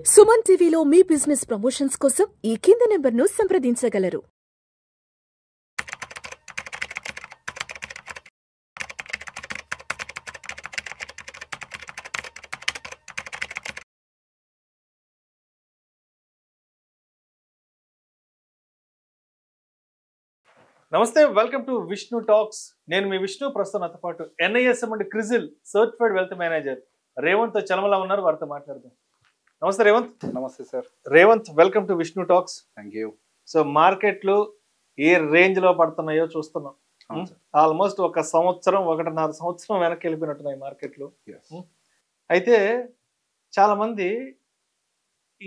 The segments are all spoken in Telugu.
సుమన్ టీవీలో మీ బిజినెస్ ప్రమోషన్స్ కోసం ఈ కింది నెంబర్ను సంప్రదించగలరు. నమస్తే, వెల్కమ్ టు విష్ణు టాక్స్. నేను మీ విష్ణు. ప్రస్తుతం నాతో పాటు NISM and CRISIL certified wealth manager Revanth Chalamala ఉన్నారు. వారితో మాట్లాడదాం. నమస్తే రేవంత్. నమస్తే sir. Revanth, welcome to Vishnu talks. Thank you. So మార్కెట్లు ఏ రేంజ్ లో పడుతున్నాయో చూస్తున్నాం. ఆల్మోస్ట్ ఒక సంవత్సరం, 1.5 సంవత్సరం వెనక్కి వెళ్ళిపోయినట్టున్నాయి మార్కెట్లు. అయితే చాలా మంది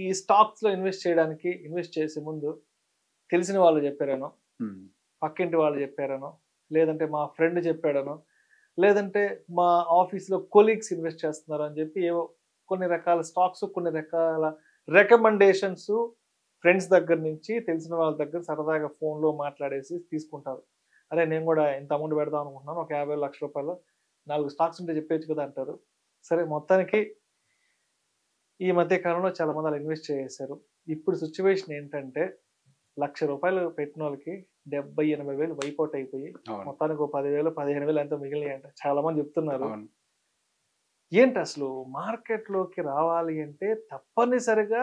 ఈ స్టాక్స్ లో ఇన్వెస్ట్ చేసే ముందు తెలిసిన వాళ్ళు చెప్పారేనో, పక్కింటి వాళ్ళు చెప్పారనో, లేదంటే మా ఫ్రెండ్ చెప్పాడనో, లేదంటే మా ఆఫీస్లో కొలీగ్స్ ఇన్వెస్ట్ చేస్తున్నారు అని చెప్పి ఏవో కొన్ని రకాల స్టాక్స్, కొన్ని రకాల రికమెండేషన్స్ ఫ్రెండ్స్ దగ్గర నుంచి, తెలిసిన వాళ్ళ దగ్గర సరదాగా ఫోన్లో మాట్లాడేసి తీసుకుంటారు. అరే నేను కూడా ఇంత అమౌంట్ పెడదాం అనుకుంటున్నాను, ఒక 50 లక్షల రూపాయలు 4 స్టాక్స్ ఉంటే చెప్పేచ్చు కదా అంటారు. సరే, మొత్తానికి ఈ మధ్య కాలంలో చాలా మంది అలా ఇన్వెస్ట్ చేశారు. ఇప్పుడు సిచ్యువేషన్ ఏంటంటే, ₹1,00,000 పెట్టిన వాళ్ళకి 70-80 వేలు వైపౌట్ అయిపోయి మొత్తానికి 10,000 15,000 ఎంతో మిగిలినాయి అంట చాలా మంది చెప్తున్నారు. ఏంటి అసలు మార్కెట్లోకి రావాలి అంటే తప్పనిసరిగా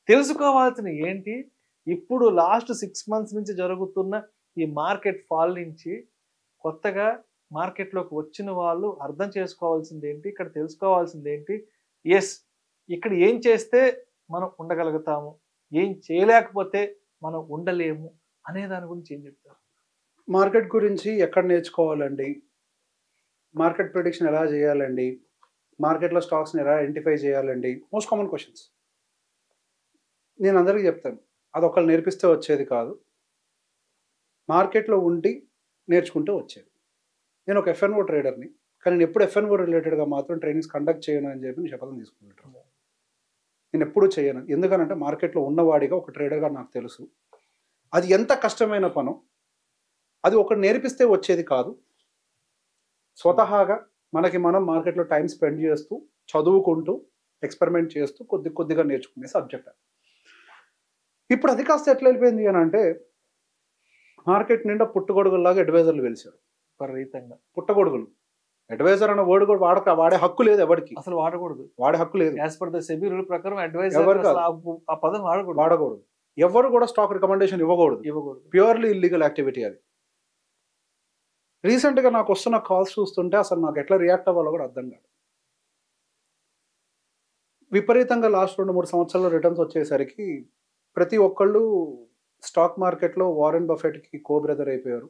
తెలుసుకోవాల్సిన ఏంటి? ఇప్పుడు లాస్ట్ 6 మంత్స్ నుంచి జరుగుతున్న ఈ మార్కెట్ ఫాల్ నుంచి కొత్తగా మార్కెట్లోకి వచ్చిన వాళ్ళు అర్థం చేసుకోవాల్సింది ఏంటి, ఇక్కడ తెలుసుకోవాల్సింది ఏంటి, ఇక్కడ ఏం చేస్తే మనం ఉండగలుగుతాము, ఏం చేయలేకపోతే మనం ఉండలేము అనే దాని గురించి ఏం చెప్తారు? మార్కెట్ గురించి ఎక్కడ నేర్చుకోవాలండి, మార్కెట్ ప్రిడిక్షన్ ఎలా చేయాలండి, మార్కెట్లో స్టాక్స్ని ఎలా ఐడెంటిఫై చేయాలండి, మోస్ట్ కామన్ క్వశ్చన్స్. నేను అందరికీ చెప్తాను, అది ఒకళ్ళు నేర్పిస్తే వచ్చేది కాదు, మార్కెట్లో ఉండి నేర్చుకుంటూ వచ్చేది. నేను ఒక FNO ట్రేడర్ని, కానీ నేను ఎప్పుడు FNO రిలేటెడ్గా మాత్రం ట్రైనింగ్స్ కండక్ట్ చేయను అని చెప్పి నేను శపథం తీసుకుంటాను. నేను ఎప్పుడూ చేయను. ఎందుకనంటే మార్కెట్లో ఉన్నవాడిగా, ఒక ట్రేడర్గా నాకు తెలుసు అది ఎంత కష్టమైన పనో. అది ఒకటి నేర్పిస్తే వచ్చేది కాదు. స్వతహాగా మనకి మనం మార్కెట్లో టైం స్పెండ్ చేస్తూ, చదువుకుంటూ, ఎక్స్పెరిమెంట్ చేస్తూ కొద్దిగా నేర్చుకునే సబ్జెక్ట్. ఇప్పుడు అది కాస్త ఎట్లా వెళ్ళిపోయింది అని అంటే, మార్కెట్ నిండా పుట్టగొడుగుల్లాగా అడ్వైజర్లు వెలిసారు. విపరీతంగా పుట్టగొడుగులు. అడ్వైజర్ అన్న వర్డ్ కూడా వాడే హక్కు లేదు ఎవరికి, అసలు వాడకూడదు, వాడే హక్కు లేదు. As per the SEBI rule ప్రకారం అడ్వైజర్ ఆ పదం వాడకూడదు. ఎవరు కూడా స్టాక్ రికమెండేషన్ ఇవ్వకూడదు. ప్యూర్లీ ఇల్లీగల్ యాక్టివిటీ అది. రీసెంట్గా నాకు వస్తున్న కాల్స్ చూస్తుంటే అసలు నాకు ఎట్లా రియాక్ట్ అవ్వాలో కూడా అర్థం కాదు. విపరీతంగా లాస్ట్ 2-3 సంవత్సరాల్లో రిటర్న్స్ వచ్చేసరికి ప్రతి ఒక్కళ్ళు స్టాక్ మార్కెట్లో వారెన్ బఫెట్కి కో బ్రదర్ అయిపోయారు,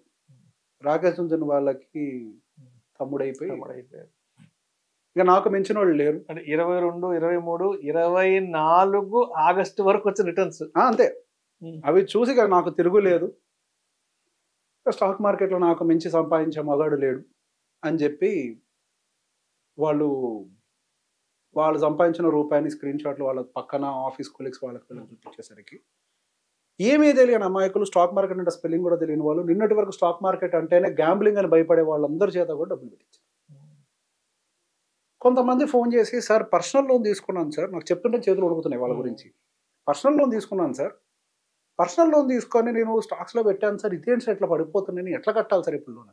రాకేష్ జున్జున్ వాళ్ళకి తమ్ముడైపోయి ఇక నాకు మించిన వాళ్ళు లేరు. అంటే 22, 23, 24 ఆగస్టు వరకు వచ్చిన రిటర్న్స్ అంతే. అవి చూసి నాకు తిరుగులేదు, స్టాక్ మార్కెట్లో నాకు మించి సంపాదించే మగాడు లేడు అని చెప్పి వాళ్ళు సంపాదించిన రూపాయిని స్క్రీన్ షాట్లు వాళ్ళ పక్కన ఆఫీస్ కొలీగ్స్ వాళ్ళకి చూపించేసరికి ఏమీ తెలియని అమాయకులు, స్టాక్ మార్కెట్ అంటే స్పెల్లింగ్ కూడా తెలియని వాళ్ళు, నిన్నటి వరకు స్టాక్ మార్కెట్ అంటేనే గ్యాంబ్లింగ్ అని భయపడే వాళ్ళందరి చేత కూడా డబ్బులు పెట్టించారు. కొంతమంది ఫోన్ చేసి, సార్ పర్సనల్ లోన్ తీసుకున్నాను సార్, నాకు చెప్తుంటే చేతులు ఉడుకుతున్నాయి వాళ్ళ గురించి. పర్సనల్ లోన్ తీసుకున్నాను సార్, పర్సనల్ లోన్ తీసుకొని నేను స్టాక్స్లో పెట్టాను సార్, ఇదేంటి సార్ ఎట్లా పడిపోతున్నాయి, ఎట్లా కట్టాలి సార్ ఇప్పుడు లోన్?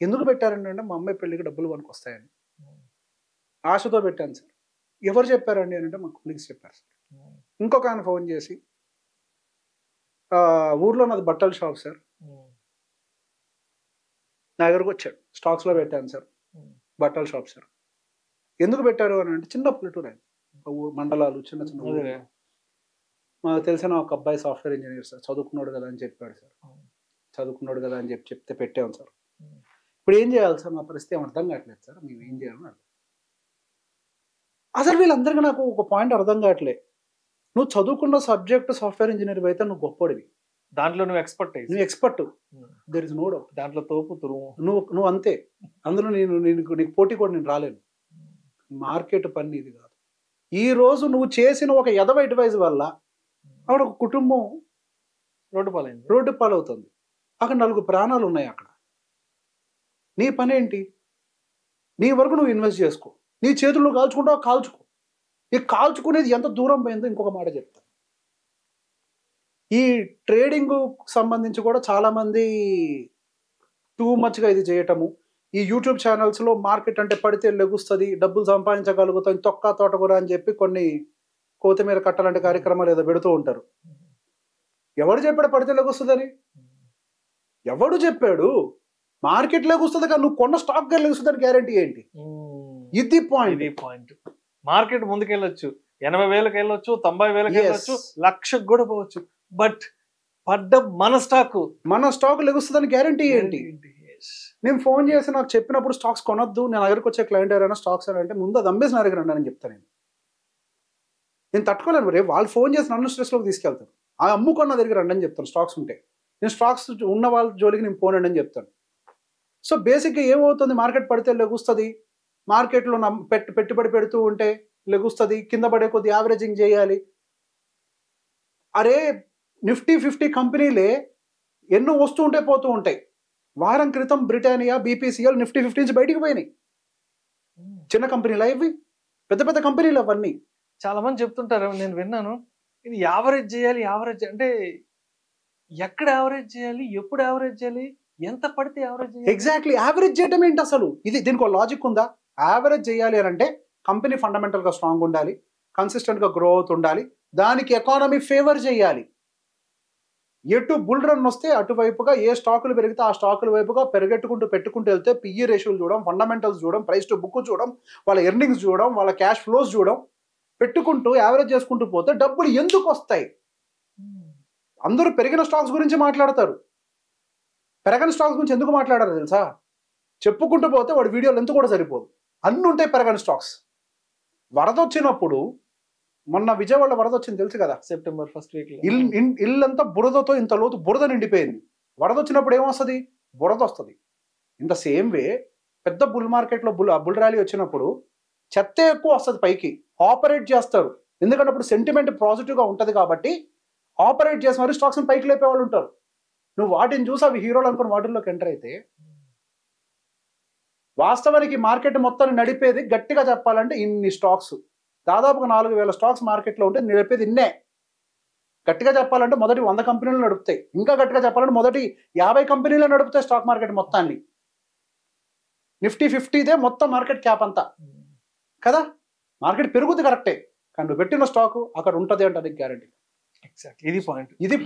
ఎందుకు పెట్టారండి అంటే, మా అమ్మాయి పెళ్ళికి డబ్బులు మనకు వస్తాయని ఆశతో పెట్టాను సార్. ఎవరు చెప్పారండి అని అంటే, మా కొలీగ్స్ చెప్పారు సార్. ఇంకొక ఆయన ఫోన్ చేసి, ఊర్లో నాది బట్టల షాప్ సార్, నా దగ్గరకు వచ్చాడు, స్టాక్స్లో పెట్టాను సార్, బట్టల షాప్ సార్. ఎందుకు పెట్టారు అని అంటే, చిన్న పల్లెటూరు ఆయన, మండలాలు, చిన్న చిన్న మాకు తెలిసిన ఒక అబ్బాయి సాఫ్ట్వేర్ ఇంజనీర్ సార్, చదువుకున్నాడు కదా అని చెప్పాడు సార్. చదువుకున్నాడు కదా అని చెప్తే పెట్టాము సార్. ఇప్పుడు ఏం చేయాలి సార్, నా పరిస్థితి ఏం అర్థం కావట్లేదు సార్, మేము ఏం చేయాలని అర్థం. అసలు వీళ్ళందరికీ నాకు ఒక పాయింట్ అర్థం కావట్లేదు. నువ్వు చదువుకున్న సబ్జెక్ట్ సాఫ్ట్వేర్ ఇంజనీర్ అయితే నువ్వు గొప్పడివి, దాంట్లో నువ్వు expert, there is no doubt. దాంట్లో తోపు తురుము నువ్వు అంతే. అందులో నీకు పోటీ కూడా నేను రాలేను. మార్కెట్ పని ఇది కాదు. ఈ రోజు నువ్వు చేసిన ఒక ఎదవ అడ్వైజ్ వల్ల అక్కడ ఒక కుటుంబం రోడ్డు పాలవుతుంది, అక్కడ 4 ప్రాణాలు ఉన్నాయి. అక్కడ నీ పని ఏంటి? నీ వరకు నువ్వు ఇన్వెస్ట్ చేసుకో, నీ చేతుల్లో కాల్చుకుంటావు కాల్చుకో, ఈ కాల్చుకునేది ఎంత దూరం పోయిందో ఇంకొక మాట చెప్తాను. ఈ ట్రేడింగ్ సంబంధించి కూడా చాలా మంది టూ మచ్గా ఇది చేయటము, ఈ యూట్యూబ్ ఛానల్స్లో మార్కెట్ అంటే పడితే లెగుస్తుంది, డబ్బులు సంపాదించగలుగుతాం, తొక్క తోటకూర అని చెప్పి కొన్ని కొత్తిమీర కట్టాలంటే కార్యక్రమాలు ఏదో పెడుతూ ఉంటారు. ఎవడు చెప్పాడు పడితే లెగుస్తుందని? ఎవడు చెప్పాడు? మార్కెట్ లెగుస్తుంది కానీ నువ్వు కొన్న స్టాక్ గారు లెగుస్తుందని గ్యారంటీ ఏంటి? ఇది పాయింట్. మార్కెట్ ముందుకెళ్ళొచ్చు, 80,000కి వెళ్ళొచ్చు, 90,000కి వెళ్ళొచ్చు, 1,00,000కి కూడా పోవచ్చు, బట్ పడ్డ మన స్టాక్ లెగుస్తుందని గ్యారంటీ ఏంటి? నేను ఫోన్ చేసి నాకు చెప్పినప్పుడు స్టాక్స్ కొనొద్దు, నేను దగ్గరికి వచ్చే క్లయింట్ ఎవరైనా స్టాక్స్ అని అంటే ముందు అది అమ్మేసి నా దగ్గర అని చెప్తాను. నేను తట్టుకోలేను. రేపు వాళ్ళు ఫోన్ చేసి నన్ను స్ట్రెస్లోకి తీసుకెళ్తారు. ఆ అమ్ముకున్న దగ్గర రండి అని చెప్తాను. స్టాక్స్ ఉంటే నేను స్టాక్స్ ఉన్న వాళ్ళ జోలికి నేను పోనండి అని చెప్తాను. సో బేసిక్గా ఏమవుతుంది, మార్కెట్ పడితే లెగుస్తుంది, మార్కెట్లో పెట్టుబడి పెడుతూ ఉంటే లెగుస్తుంది, కింద పడే కొద్ది యావరేజింగ్ చేయాలి. అరే నిఫ్టీ 50 కంపెనీలే ఎన్నో వస్తూ ఉంటే పోతూ ఉంటాయి. వారం క్రితం బ్రిటానియా, బీపీసీఎల్ నిఫ్టీ 50 నుంచి బయటికి పోయినాయి. చిన్న కంపెనీలు ఇవి, పెద్ద పెద్ద కంపెనీలు అవన్నీ. చాలా మంది చెప్తుంటారు, నేను విన్నాను, ఇది యావరేజ్ చేయాలి, యావరేజ్ అంటే ఎక్కడ యావరేజ్ చేయాలి, ఎప్పుడు యావరేజ్ చేయాలి, ఎంత పడితే యావరేజ్ చేయాలి? ఎగ్జాక్ట్లీ. యావరేజ్ చేయడం ఏంటి అసలు? దీనికి ఒక లాజిక్ ఉందా? యావరేజ్ చేయాలి అని అంటే కంపెనీ ఫండమెంటల్గా స్ట్రాంగ్ ఉండాలి, కన్సిస్టెంట్గా గ్రో అవుతుండాలి, దానికి ఎకానమీ ఫేవర్ చేయాలి. ఎటు బుల్ రన్ వస్తే అటువైపుగా ఏ స్టాకులు పెరిగితే ఆ స్టాకుల వైపుగా పెట్టుకుంటూ వెళ్తే పిఈ రేషియోలు చూడడం, ఫండమెంటల్స్ చూడడం, ప్రైస్ టు బుక్ చూడడం, వాళ్ళ ఎర్నింగ్స్ చూడడం, వాళ్ళ క్యాష్ ఫ్లోస్ చూడడం, పెట్టుకుంటూ యావరేజ్ చేసుకుంటూ పోతే డబ్బులు ఎందుకు వస్తాయి? అందరూ పెరిగిన స్టాక్స్ గురించి మాట్లాడతారు, పెరగని స్టాక్స్ గురించి ఎందుకు మాట్లాడారు తెలుసా? చెప్పుకుంటూ పోతే వాడి వీడియోలు ఎంత కూడా సరిపోదు, అన్నీ ఉంటాయి పెరగని స్టాక్స్. వరద వచ్చినప్పుడు, మొన్న విజయవాడ వరద వచ్చింది తెలుసు కదా, సెప్టెంబర్ 1st వీక్ ఇల్లంతా బురదతో ఇంత లోతు బురద నిండిపోయింది. వరద వచ్చినప్పుడు ఏమొస్తుంది? బురద వస్తుంది. ఇన్ ద సేమ్ వే పెద్ద బుల్ మార్కెట్లో బుల్ ర్యాలీ వచ్చినప్పుడు చెత్త ఎక్కువ వస్తుంది పైకి. ఆపరేట్ చేస్తారు, ఎందుకంటే అప్పుడు సెంటిమెంట్ పాజిటివ్గా ఉంటుంది కాబట్టి ఆపరేట్ చేసి మరి స్టాక్స్ని పైకి లేపే వాళ్ళు ఉంటారు. నువ్వు వాటిని చూసి అవి హీరోలు అనుకుని వాటిల్లోకి ఎంటర్ అయితే, వాస్తవానికి మార్కెట్ మొత్తాన్ని నడిపేది గట్టిగా చెప్పాలంటే ఇన్ని స్టాక్స్, దాదాపుగా 4,000 స్టాక్స్ మార్కెట్లో ఉంటే నడిపేది ఇన్నే. గట్టిగా చెప్పాలంటే మొదటి 100 కంపెనీలు నడుపుతాయి, ఇంకా గట్టిగా చెప్పాలంటే మొదటి 50 కంపెనీలు నడుపుతాయి స్టాక్ మార్కెట్ మొత్తాన్ని. నిఫ్టీ 50దే మొత్తం మార్కెట్ క్యాప్ అంతా కదా. మార్కెట్ పెరుగుతుంది కరెక్టే, కానీ నువ్వు పెట్టిన స్టాక్ అక్కడ ఉంటుంది అంటే అది గ్యారంటీ. ఇది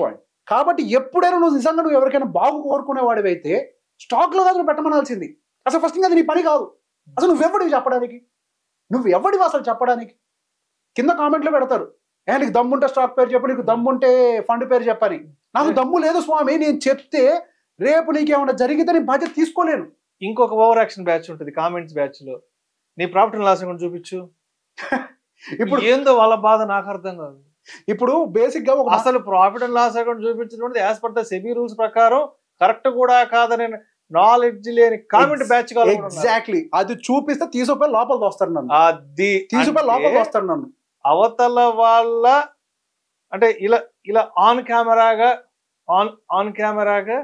పాయింట్. కాబట్టి ఎప్పుడైనా నువ్వు నిజంగా నువ్వు ఎవరికైనా బాగు కోరుకునేవాడివి అయితే స్టాక్లో కాదు నువ్వు పెట్టమనాల్సింది. అసలు ఫస్ట్ అది నీ పని కాదు. అసలు నువ్వెవడివి చెప్పడానికి? అసలు చెప్పడానికి? కింద కామెంట్లో పెడతారు, నీకు దమ్ముంటే స్టాక్ పేరు చెప్పు, నీకు దమ్ముంటే ఫండ్ పేరు చెప్పని. నాకు దమ్ము లేదు స్వామి, నేను చెప్తే రేపు నీకేమన్నా జరిగితే నేను బాధ్యత తీసుకోలేను. ఇంకొక ఓవర్ యాక్షన్ బ్యాచ్ ఉంటుంది కామెంట్స్ బ్యాచ్ లో, నీ ప్రాఫిట్ అండ్ లాస్ అకౌంట్ చూపించు. ఇప్పుడు ఏందో వాళ్ళ బాధ నాకు అర్థం కాదు. ఇప్పుడు బేసిక్ గా అసలు ప్రాఫిట్ అండ్ లాస్ అకౌంట్ చూపించడం as per the SEBI rules ప్రకారం కరెక్ట్ కూడా కాదని నాలెడ్జ్ లేని కామెంట్ బ్యాచ్. ఎగ్జాక్ట్లీ. అది చూపిస్తే తీసుకుపోయి లోపల దోస్తారు నన్ను, అది తీసుకుపోయి లోపల దోస్తారు నన్ను. అవతల వాళ్ళ అంటే ఇలా ఆన్ కెమెరాగా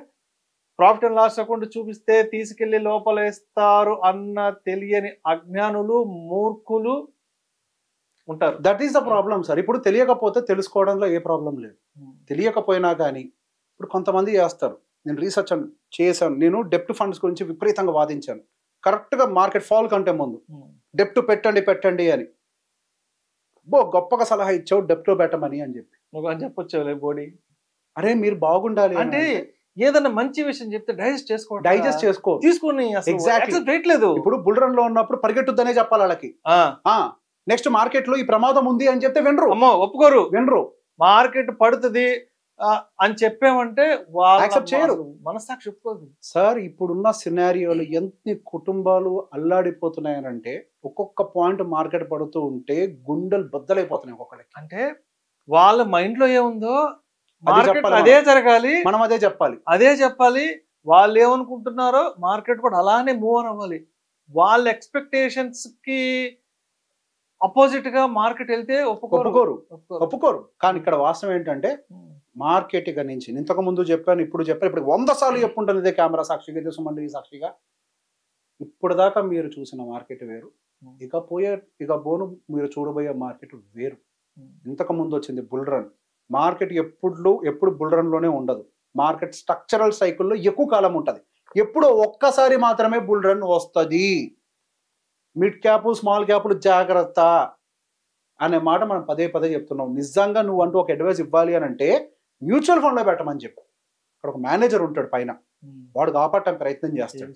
ప్రాఫిట్ అండ్ లాస్ అకౌంట్ చూపిస్తే తీసుకెళ్లి లోపల వేస్తారు అన్న తెలియని అజ్ఞానులు, మూర్ఖులు ఉంటారు. That is the problem sir. ఇప్పుడు తెలియకపోతే తెలుసుకోవడంలో ఏ ప్రాబ్లం లేదు. తెలియకపోయినా కానీ ఇప్పుడు కొంతమంది చేస్తారు. నేను రీసెర్చ్ చేశాను, నేను డెప్ట్ ఫండ్స్ గురించి విపరీతంగా వాదించాను. కరెక్ట్గా మార్కెట్ ఫాల్ కంటే ముందు డెప్ట్ పెట్టండి అని గొప్పగా సలహా ఇచ్చావు, డెప్ట్ పెట్టమని అని చెప్పి. నువ్వు అని చెప్పొచ్చు బోడీ, అరే మీరు బాగుండాలి అంటే ఏదన్నా మంచి విషయం చెప్తే డైజెస్ట్ చేసుకో తీసుకుని. ఎగ్జాక్ట్లీ. ఇప్పుడు బుల్ రన్ లో ఉన్నప్పుడు పరిగెట్టుద్దనే చెప్పాలి వాళ్ళకి. నెక్స్ట్ మార్కెట్ లో ఈ ప్రమాదం ఉంది అని చెప్తే వినరు. మార్కెట్ పడుతుంది అని చెప్పామంటే యాక్సెప్ట్ చేయరు, మనస్సాక్షి చెప్పుకోదు. సార్ ఇప్పుడున్న సినారియోలు ఎన్ని కుటుంబాలు అల్లాడిపోతున్నాయనంటే ఒక్కొక్క పాయింట్ మార్కెట్ పడుతూ ఉంటే గుండెలు బద్దలైపోతున్నాయి ఒక్కొక్కటి. అంటే వాళ్ళ మైండ్ లో ఏముందో అదే జరగాలి, మనం అదే చెప్పాలి. వాళ్ళు ఏమనుకుంటున్నారో మార్కెట్ కూడా అలానే మూవ్ ఆన్ అవ్వాలి. వాళ్ళ ఎక్స్పెక్టేషన్స్ కి అపోజిట్ గా మార్కెట్ వెళ్తే ఒప్పుకోరు. కానీ ఇక్కడ వాస్తవం ఏంటంటే మార్కెట్ ఇక నుంచి ఇంతకు ముందు చెప్పాను, ఇప్పుడు 100 సార్లు చెప్పుంటాను ఇదే కెమెరా సాక్షిగా, ఇదే సుమన్ టీవీ సాక్షిగా. ఇప్పుడు దాకా మీరు చూసిన మార్కెట్ వేరు, ఇక బోను మీరు చూడబోయే మార్కెట్ వేరు. ఇంతకు ముందు వచ్చింది బుల్ రన్. మార్కెట్ ఎప్పుడు బుల్ రన్లోనే ఉండదు. మార్కెట్ స్ట్రక్చరల్ సైకిల్లో ఎక్కువ కాలం ఉంటుంది. ఎప్పుడో ఒక్కసారి మాత్రమే బుల్ రన్ వస్తుంది. మిడ్ క్యాప్ స్మాల్ క్యాప్లు జాగ్రత్త అనే మాట మనం పదే చెప్తున్నాం. నిజంగా నువ్వు అంటూ ఒక అడ్వైస్ ఇవ్వాలి అని అంటే మ్యూచువల్ ఫండ్లో పెట్టమని చెప్పు. అక్కడ ఒక మేనేజర్ ఉంటాడు పైన, వాడు కాపాడటం ప్రయత్నం చేస్తాడు.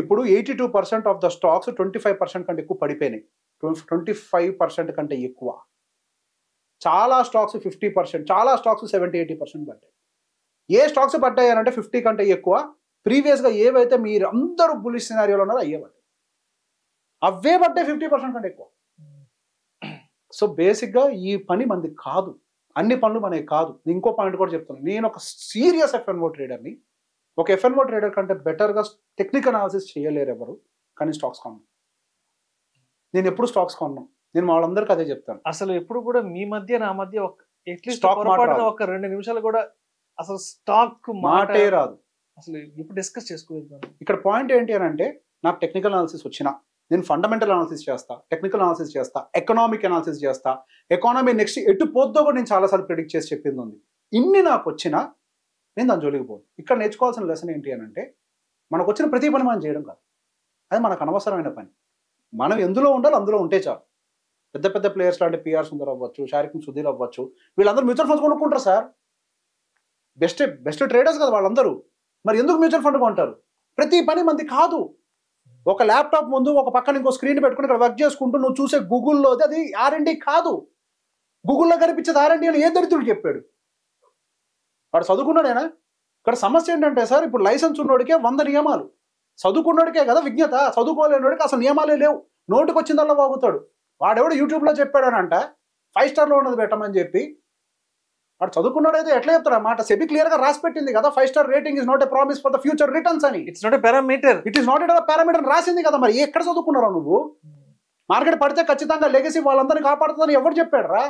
ఇప్పుడు 82% ఆఫ్ ద స్టాక్స్ 25% కంటే ఎక్కువ పడిపోయినాయి. 25% కంటే ఎక్కువ. చాలా స్టాక్స్ 50%, చాలా స్టాక్స్ 70-80% పడ్డాయి. ఏ స్టాక్స్ పడ్డాయి అని అంటే 50 కంటే ఎక్కువ. ప్రీవియస్గా ఏవైతే మీరు అందరూ బులిష్ సినారియోలో ఉన్నారో అయ్యే పడ్డాయి. అవే పడ్డాయి 50% కంటే ఎక్కువ. సో బేసిక్గా ఈ పని మనది కాదు, అన్ని పనులు మనకి కాదు. ఇంకో పాయింట్ కూడా చెప్తున్నాను, నేను ఒక సీరియస్ ఎఫ్ఎన్ఓ ట్రేడర్ని. ఒక ఎఫ్ఎన్ఓ ట్రేడర్ కంటే బెటర్గా టెక్నికల్ అనాలిసిస్ చేయలేరు ఎవరు, కానీ స్టాక్స్ కొన్నాను. నేను ఎప్పుడు స్టాక్స్ కొన్నాను, నేను వాళ్ళందరికీ అదే చెప్తాను. అసలు ఎప్పుడు కూడా మీ మధ్య నా మధ్య స్టాక్ ఒక 2 నిమిషాలు కూడా అసలు స్టాక్ మాటే రాదు. అసలు ఇప్పుడు డిస్కస్ చేసుకోలేదు. ఇక్కడ పాయింట్ ఏంటి అని అంటే, నాకు టెక్నికల్ అనాలిసిస్ వచ్చినా నేను ఫండమెంటల్ అనాలిసిస్ చేస్తా, టెక్నికల్ అనాలిసిస్ చేస్తా, ఎకనామిక్ అనాలిసిస్ చేస్తా. ఎకానమీ నెక్స్ట్ ఎటు పోద్దో కూడా నేను చాలాసార్లు ప్రిడిక్ట్ చేసి చెప్పింది ఉంది. ఇన్ని నాకు వచ్చినా నేను దాని జోలికి పోను. ఇక్కడ నేర్చుకోవాల్సిన లెసన్ ఏంటి అని అంటే, మనకు వచ్చిన ప్రతి పని మనం చేయడం కాదు, అది మనకు అనవసరమైన పని. మనం ఎందులో ఉండాలి అందులో ఉంటే చాలు. పెద్ద ప్లేయర్స్ లాంటి పిఆర్ సుందర్ అవ్వచ్చు, షారిక్ సుధీర్ అవ్వచ్చు, వీళ్ళందరూ మ్యూచువల్ ఫండ్స్ కొనుక్కుంటారు సార్. బెస్ట్ ట్రేడర్స్ కదా వాళ్ళందరూ. మరి ఎందుకు మ్యూచువల్ ఫండ్ కొంటారు? ప్రతి పని మంది కాదు. ఒక ల్యాప్టాప్ ముందు ఒక పక్కన ఇంకో స్క్రీన్ పెట్టుకుని ఇక్కడ వర్క్ చేసుకుంటూ నువ్వు చూసే గూగుల్లో అది R&D కాదు. గూగుల్లో కనిపించేది R&D అని ఏ దరిద్రుడు చెప్పాడు? వాడు చదువుకున్నాడేనా? ఇక్కడ సమస్య ఏంటంటే సార్, ఇప్పుడు లైసెన్స్ ఉన్నోడికే 100 నియమాలు, చదువుకున్నోడికే కదా విజ్ఞత, చదువుకోలేనోడికి అసలు నియమాలే లేవు. నోటికి వచ్చిందల్లా వాగుతాడు. వాడెవడు యూట్యూబ్లో చెప్పాడనంట 5 స్టార్లో ఉన్నది పెట్టమని చెప్పి. వాడు చదువుకున్నాడైతే ఎట్లా చెప్తాడు అన్నమాట? సెబీ క్లియర్గా రాసి పెట్టింది కదా, 5 star rating is not a promise for the future returns అని. It's not a parameter. It is not a parameter రాసింది కదా. మరి ఎక్కడ చదువుకున్నారా నువ్వు? మార్కెట్ పడితే ఖచ్చితంగా లెగసీ వాళ్ళందరినీ కాపాడుతుందని ఎవరు చెప్పాడు రా?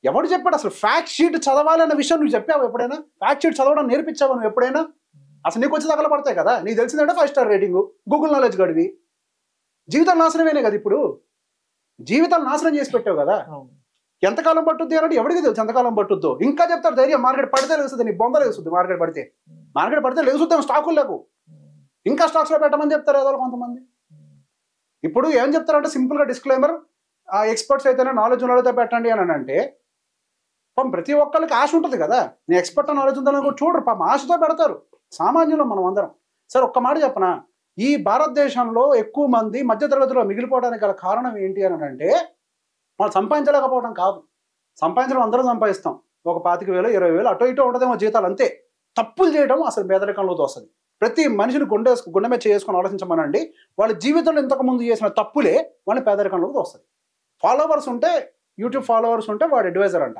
ఎవడు చెప్పాడు? అసలు ఫ్యాక్ట్ షీట్ చదవాలి అన్న విషయం నువ్వు చెప్పావు ఎప్పుడైనా? ఫ్యాక్ట్ షీట్ చదవడం నేర్పించావు నువ్వు ఎప్పుడైనా? అసలు నీకు వచ్చి తగలబడతాయి కదా. నీకు తెలిసిందంటే 5 స్టార్ రేటింగ్, గూగుల్ నాలెడ్జ్ గడివి. జీవితం నాశనమేనే కదా. ఇప్పుడు జీవితాలు నాశనం చేసి పెట్టావు కదా. ఎంతకాలం పట్టుద్ది అంటే ఎవరికి తెలుసు ఎంతకాలం పట్టుద్దో. ఇంకా చెప్తారు ధైర్యం, మార్కెట్ పడితే లేస్తుంది, నీ బొంద లేస్తుంది. మార్కెట్ పడితే లేచుద్దాం స్టాకులు లేకు, ఇంకా స్టాక్స్లో పెట్టమని చెప్తారు ఏదో కొంతమంది. ఇప్పుడు ఏం చెప్తారంటే సింపుల్గా డిస్క్లైమర్, ఆ ఎక్స్పర్ట్స్ అయితేనే నాలెడ్జ్ ఉన్నోళ్ళతో పెట్టండి అని అంటే, ప్రతి ఒక్కరికి ఆశ ఉంటుంది కదా. నేను ఎక్స్పర్ట్ నాలెడ్జ్ ఉందని కూడా చూడరు, పాపం ఆశతో పెడతారు. సామాన్యులు మనం అందరం. సార్ ఒక్క మాట చెప్పనా, ఈ భారతదేశంలో ఎక్కువ మంది మధ్యతరగతిలో మిగిలిపోవడానికి గల కారణం ఏంటి అని అంటే, మనం సంపాదించలేకపోవడం కాదు. సంపాదించడం అందరం సంపాదిస్తాం. ఒక 25,000 20,000 అటో ఇటో ఉంటుందేమో జీతాలు, అంతే. తప్పులు చేయడం అసలు పేదరికంలోకి వస్తుంది. ప్రతి మనిషిని గుండె మీద చేసుకొని ఆలోచించమనండి, వాళ్ళ జీవితంలో ఇంతకుముందు చేసిన తప్పులే వాళ్ళని పేదరికంలోకి వస్తుంది. ఫాలోవర్స్ ఉంటే, యూట్యూబ్ ఫాలోవర్స్ ఉంటే వాడు అడ్వైజర్ అంట.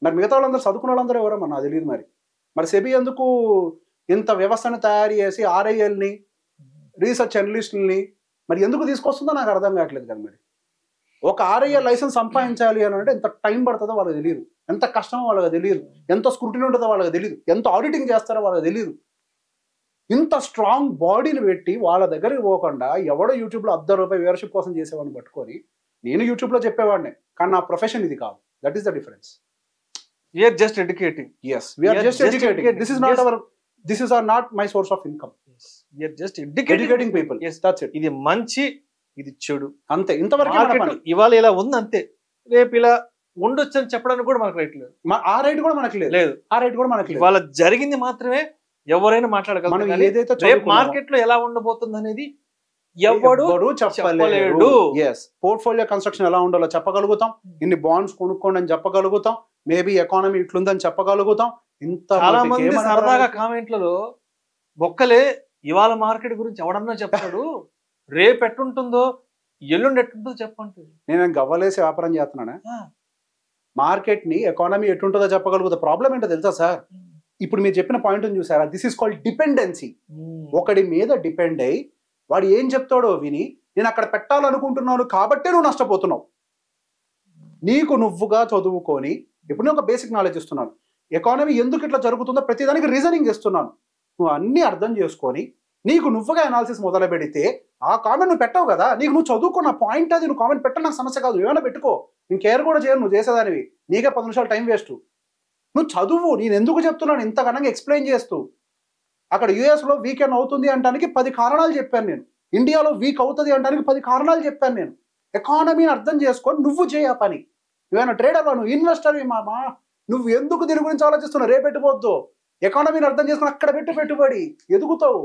మరి మిగతా వాళ్ళందరూ చదువుకున్న వాళ్ళందరూ ఎవరో నాకు తెలియదు. మరి సెబీ ఎందుకు ఇంత వ్యవస్థను తయారు చేసి RILని రీసెర్చ్ అనలిస్టుల్ని మరి ఎందుకు తీసుకొస్తుందో నాకు అర్థం కావట్లేదు కదా. మరి ఒక RIL లైసెన్స్ సంపాదించాలి అని అంటే ఎంత టైం పడుతుందో వాళ్ళకి తెలియదు, ఎంత కష్టమో వాళ్ళకి తెలియదు, ఎంత స్క్రూటినీ ఉంటుందో వాళ్ళకి తెలియదు, ఎంత ఆడిటింగ్ చేస్తారో వాళ్ళకి తెలియదు. ఇంత స్ట్రాంగ్ బాడీని పెట్టి వాళ్ళ దగ్గరికి పోకుండా ఎవడో యూట్యూబ్లో ₹10 వ్యూవర్షిప్ కోసం చేసేవాడిని పట్టుకొని, నేను యూట్యూబ్లో చెప్పేవాడిని కానీ నా ప్రొఫెషన్ ఇది కాదు. That is the difference. We are just educating. Yes, we are just educating. This is not my source of income. Yes. We are just educating people. Yes, that's it. ఇది మంచి, ఇది చెడు అంతే. ఇంతవరకు ఇవాళ ఇలా ఉంది అంతే, రేపు ఇలా ఉండొచ్చు అని చెప్పడానికి కూడా మనకు రైట్ లేదు. ఆ రైట్ కూడా మనకు లేదు. ఆ రైట్ కూడా మనకు లేదు. ఇవాళ జరిగింది మాత్రమే ఎవరైనా మాట్లాడగలరు. ఏదైతే మార్కెట్ లో ఎలా ఉండబోతుంది అనేది ఎవడు చెప్పలేడు. పోర్ట్ఫోలియో కన్స్ట్రక్షన్ ఎలా ఉండాలో చెప్పగలుగుతాం, ఇన్ని బాండ్స్ కొనుక్కోండి అని చెప్పగలుగుతాం, మేబీ ఎకానమీ ఇట్లుందని చెప్పగలుగుతాం. ఇంత చాలా మంది సరదాగా కామెంట్లలో బొక్కలే, ఇవాళ మార్కెట్ గురించి ఎవడన్నా చెప్తాడు, రేపు ఎట్టుంటుందో ఎల్లుండి ఎట్టుంటుందో చెప్పండి. నేను గవ్వలేసి వ్యాపారం చేస్తున్నానా? మార్కెట్ ని ఎకానమీ ఎట్టుంటుందో చెప్పగలుగుతా. ప్రాబ్లం ఏంటో తెలుసా సార్, ఇప్పుడు మీరు చెప్పిన పాయింట్ చూసారా, దిస్ ఈస్ కాల్డ్ డిపెండెన్సీ. ఒకడి మీద డిపెండ్ అయ్యి వాడు ఏం చెప్తాడో విని నేను అక్కడ పెట్టాలనుకుంటున్నాను కాబట్టే నువ్వు నష్టపోతున్నావు. నీకు నువ్వుగా చదువుకొని, ఇప్పుడు నేను ఒక బేసిక్ నాలెడ్జ్ ఇస్తున్నాను, ఎకానమీ ఎందుకు ఇట్లా జరుగుతుందో ప్రతిదానికి రీజనింగ్ ఇస్తున్నాను. నువ్వు అన్నీ అర్థం చేసుకొని నీకు నువ్వుగా అనాలిసిస్ మొదలు పెడితే ఆ కామెంట్ నువ్వు పెట్టవు కదా, నీకు నువ్వు చదువుకున్న పాయింట్ అది, నువ్వు కామెంట్ పెట్టడం నాకు సమస్య కాదు, ఏమైనా పెట్టుకో, నేను కేర్ కూడా చేయను, నువ్వు చేసేదానివి, నీకే 10 నిమిషాలు టైం వేస్ట్. నువ్వు చదువు, నేను ఎందుకు చెప్తున్నాను ఇంత ఘనంగా ఎక్స్ప్లెయిన్ చేస్తూ. అక్కడ యుఎస్లో వీకెండ్ అవుతుంది అంటానికి 10 కారణాలు చెప్పాను నేను, ఇండియాలో వీక్ అవుతుంది అంటానికి 10 కారణాలు చెప్పాను నేను. ఎకానమీని అర్థం చేసుకొని నువ్వు చేయ పని. ఏమైనా ట్రేడర్వా, నువ్వు ఇన్వెస్టర్వి మామా, నువ్వు ఎందుకు దీని గురించి ఆలోచిస్తున్నావు? రేపెట్టుకోవద్దు, ఎకానమీని అర్థం చేసుకుని అక్కడ పెట్టుబడి ఎదుగుతావు.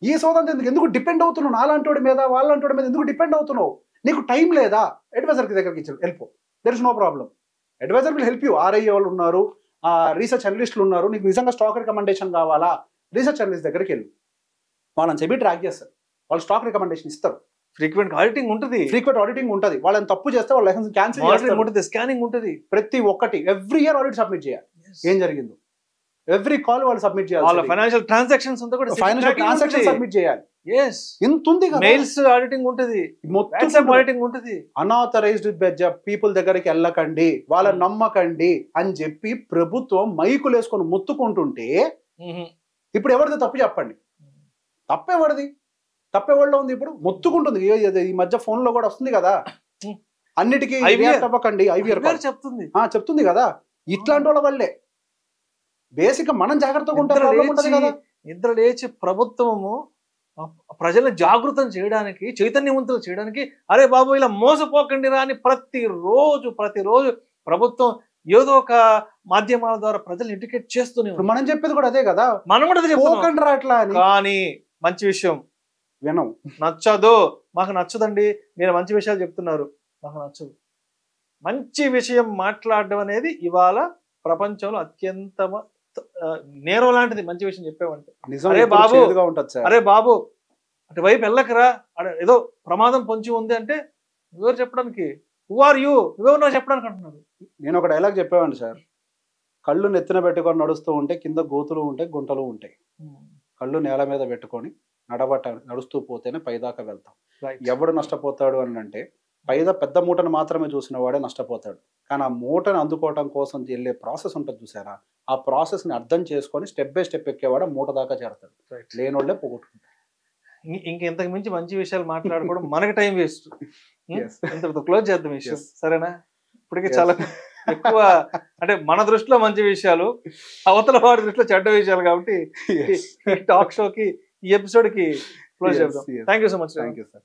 ఈ సోదం ఎందుకు డిపెండ్ అవుతున్నావు? నాలాంటి మీద వాళ్ళంటి మీద ఎందుకు డిపెండ్ అవుతున్నావు? నీకు టైం లేదా? అడ్వైజర్ దగ్గరికి ఇచ్చారు, వెళ్ళిపో, there is no problem. Advisor will help you. RI వాళ్ళు ఉన్నారు, రీసెర్చ్ అనలిస్టులు ఉన్నారు. నీకు నిజంగా స్టాక్ రికమెండేషన్ కావాలా, రీసెర్చ్ అనలిస్ట్ దగ్గరికి వెళ్ళు, వాళ్ళని చెప్పి ట్రాక్ చేస్తారు, వాళ్ళు స్టాక్ రికమెండేషన్ ఇస్తారు. ఫ్రీక్వెంట్ ఆడిటింగ్ ఉంటుంది, వాళ్ళని తప్పు చేస్తే వాళ్ళ లైసెన్స్ క్యాన్సిల్ ఉంటుంది, స్కానింగ్ ఉంటుంది, ప్రతి ఒక్కటి ఎవ్రీ ఇయర్ ఆడిట్ సబ్మిట్ చేయాలి, ఏం జరిగిందో ఎవ్రీ కాల్ వాళ్ళు సబ్మిట్ చేయాలి, వాళ్ళ ఫైనాన్షియల్ ట్రాన్సాక్షన్స్ అంతా కూడా ఫైనాన్షియల్ ట్రాన్సాక్షన్ సబ్మిట్ చేయాలి. ఇంత ఉంది కదా, మెయిల్స్ ఆడిటింగ్ ఉంటుంది, మొత్తం ఆడిటింగ్ ఉంటుంది. అన్ఆథరైజ్డ్ పీపుల్ దగ్గరికి వెళ్ళకండి, వాళ్ళని నమ్మకండి అని చెప్పి ప్రభుత్వం మైకులు వేసుకొని ముత్తుకుంటుంటే ఇప్పుడు ఎవరిది తప్పు చెప్పండి? తప్పెవరిది? తప్పెవరిలో ఉంది? ఇప్పుడు మొత్తుకుంటుంది. ఈ మధ్య ఫోన్ లో కూడా వస్తుంది కదా, అన్నిటికీ అవ్వకండి, ఐవీఆర్ చెప్తుంది కదా. ఇట్లాంటి వాళ్ళ వల్లే బేసిక్ మనం జాగ్రత్తగా ఉంటాం. నిద్ర లేచి ప్రభుత్వము ప్రజలను జాగృతం చేయడానికి, చైతన్యవంతులు చేయడానికి, అరే బాబు ఇలా మోసపోకండి రా అని ప్రతిరోజు ప్రభుత్వం ఏదో ఒక మాధ్యమాల ద్వారా ప్రజలు ఎడ్యుకేట్ చేస్తూనే. మనం చెప్పేది కూడా అదే కదా, మనం కూడా చెప్పకండి రా అట్లా అని. కానీ మంచి విషయం వినం, నచ్చదు, మాకు నచ్చదండి, మీరు మంచి విషయాలు చెప్తున్నారు, మాకు నచ్చదు. మంచి విషయం మాట్లాడడం అనేది ఇవాళ ప్రపంచంలో అత్యంత నేరం లాంటిది. మంచి విషయం చెప్పావంటే, అరే బాబు అటువైపు వెళ్ళకరా, ఏదో ప్రమాదం పొంచి ఉంది అంటే ఎవరు చెప్పడానికి? హూ ఆర్ యూ, నువ్వెవరు చెప్పడానికి అంటున్నారు. నేను ఒక డైలాగ్ చెప్పేవాడిని సార్, కళ్ళు నెత్తిన పెట్టుకొని నడుస్తూ ఉంటే కింద గోతులు ఉంటాయి, గుంటలు ఉంటాయి. కళ్ళు నేల మీద పెట్టుకొని నడుస్తూ పోతేనే పైదాకా వెళ్తాం. ఎవడు నష్టపోతాడు అని అంటే, పైదా పెద్ద మూటను మాత్రమే చూసిన వాడే నష్టపోతాడు. కానీ ఆ మూటను అందుకోవటం కోసం వెళ్ళే ప్రాసెస్ ఉంటుంది చూసారా, ఆ ప్రాసెస్ ని అర్థం చేసుకొని స్టెప్ బై స్టెప్ ఎక్కేవాడు మూట దాకా చేరతాడు. లేనోళ్లే పోగొట్టుకుంటాడు. ఇంతకు మించి మంచి విషయాలు మాట్లాడుకోవడం మనకి టైం వేస్ట్. ఇంతటితో క్లోజ్ చేద్దాం విషయం, సరేనా? ఇప్పటికే చాలా ఎక్కువ, అంటే మన దృష్టిలో మంచి విషయాలు, అవతల వాడి దృష్టిలో చెడ్డ విషయాలు, కాబట్టి టాక్ షోకి ఈ ఎపిసోడ్ కి క్లోజ్ చేద్దాం. Thank you so much. Thank you sir.